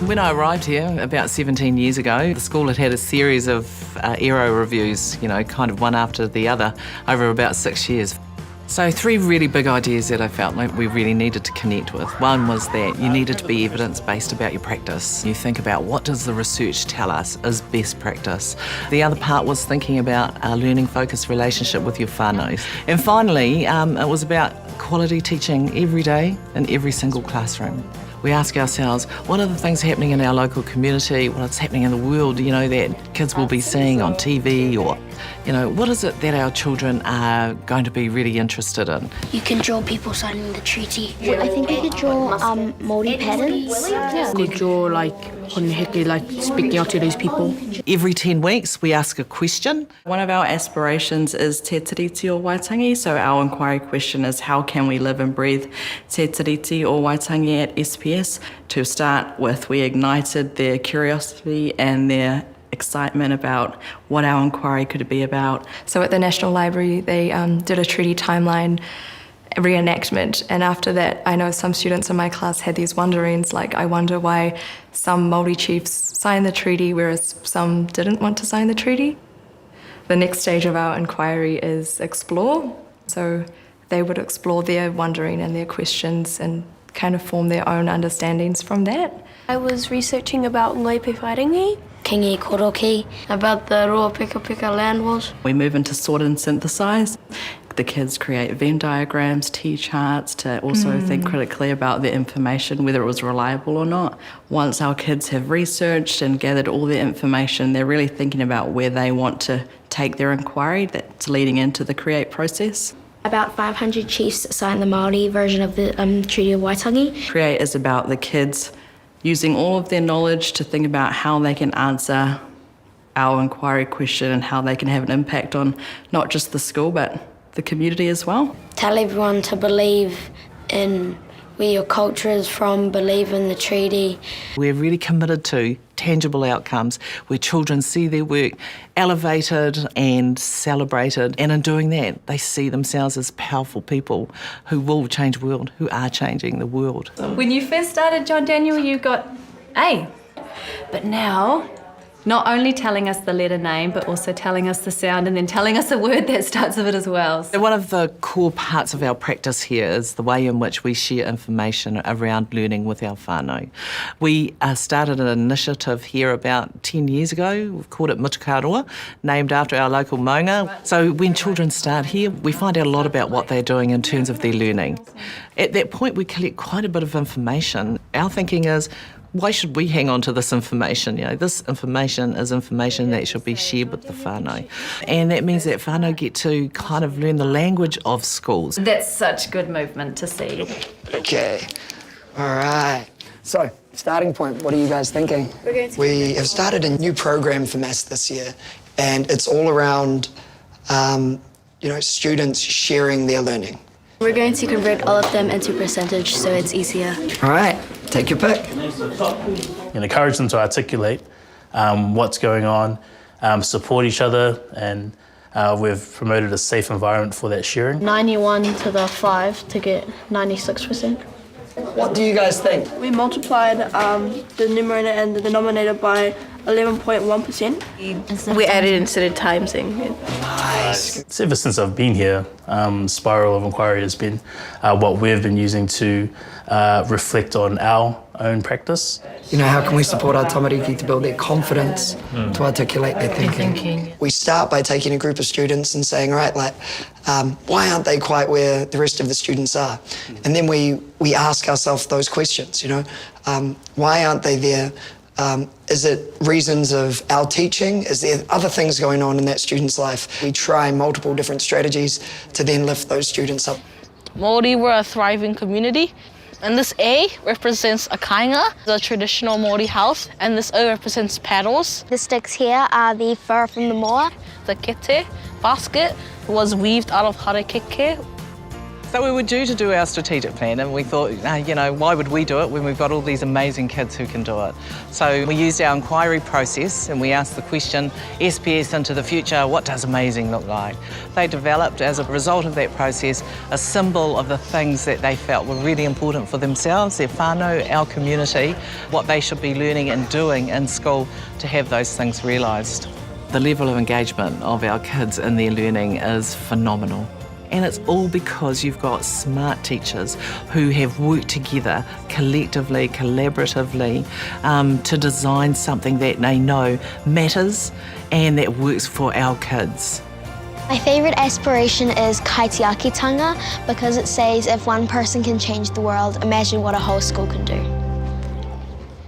When I arrived here about 17 years ago, the school had a series of aero reviews, kind of one after the other over about 6 years. So 3 really big ideas that I felt like we really needed to connect with. One was that you needed to be evidence-based about your practice. You think about what does the research tell us is best practice. The other part was thinking about a learning-focused relationship with your whānau. And finally, it was about quality teaching every day in every single classroom. We ask ourselves, what are the things happening in our local community, what's happening in the world, that kids will be seeing on TV, or, what is it that our children are going to be really interested in? You can draw people signing the treaty. I think you could draw Māori patterns. Yeah. Could draw honeheke, speaking out to these people. Every 10 weeks we ask a question. One of our aspirations is te tiriti o Waitangi, so our inquiry question is how can we live and breathe te tiriti o Waitangi at SPS? To start with, we ignited their curiosity and their excitement about what our inquiry could be about. So at the National Library, they did a treaty timeline reenactment, and after that I know some students in my class had these wonderings like, I wonder why some Māori chiefs signed the treaty whereas some didn't want to sign the treaty. The next stage of our inquiry is explore, so they would explore their wondering and their questions and kind of form their own understandings from that. I was researching about Ngaipe Wharengi, Kingi Koroki, about the Ruapekapeka land wars. We move into sort and synthesize. The kids create Venn diagrams, T-charts to also think critically about the information, whether it was reliable or not. Once our kids have researched and gathered all their information, they're really thinking about where they want to take their inquiry that's leading into the create process. About 500 chiefs signed the Māori version of the Treaty of Waitangi. Create is about the kids using all of their knowledge to think about how they can answer our inquiry question and how they can have an impact on not just the school but the community as well. Tell everyone to believe in where your culture is from, believe in the treaty. We're really committed to tangible outcomes where children see their work elevated and celebrated, and in doing that they see themselves as powerful people who will change the world, who are changing the world. When you first started, John Daniel, you got A, but now not only telling us the letter name, but also telling us the sound and then telling us a word that starts with it as well. One of the core parts of our practice here is the way in which we share information around learning with our whānau. We started an initiative here about 10 years ago. We've called it Mutukaroa, named after our local maunga. So when children start here, we find out a lot about what they're doing in terms of their learning. At that point, we collect quite a bit of information. Our thinking is, why should we hang on to this information? This information is information that should be shared with the whānau. And that means that whānau get to kind of learn the language of schools. That's such good movement to see. Okay, all right. So, starting point, what are you guys thinking? We have started a new program for maths this year, and it's all around, students sharing their learning. We're going to convert all of them into percentage so it's easier. All right, take your pick. And encourage them to articulate what's going on, support each other, and we've promoted a safe environment for that sharing. 91 to the 5 to get 96%. What do you guys think? We multiplied the numerator and the denominator by 11.1%. We added instead of times thing. Nice. So ever since I've been here, Spiral of Inquiry has been what we've been using to reflect on our own practice. How can we support our tamariki to build their confidence to articulate their thinking? We start by taking a group of students and saying, all right, why aren't they quite where the rest of the students are? And then we ask ourselves those questions, why aren't they there? Is it reasons of our teaching? Is there other things going on in that student's life? We try multiple different strategies to then lift those students up. Māori, we're a thriving community. And this A represents a kainga, the traditional Māori house, and this O represents paddles. The sticks here are the fur from the moa. The kete basket was weaved out of harekeke. So we were due to do our strategic plan and we thought, you know, why would we do it when we've got all these amazing kids who can do it? So we used our inquiry process and we asked the question, SPS into the future, what does amazing look like? They developed, as a result of that process, a symbol of the things that they felt were really important for themselves, their whānau, our community, what they should be learning and doing in school to have those things realised. The level of engagement of our kids in their learning is phenomenal. And it's all because you've got smart teachers who have worked together collectively, collaboratively, to design something that they know matters and that works for our kids. My favourite aspiration is kaitiakitanga because it says if one person can change the world, imagine what a whole school can do.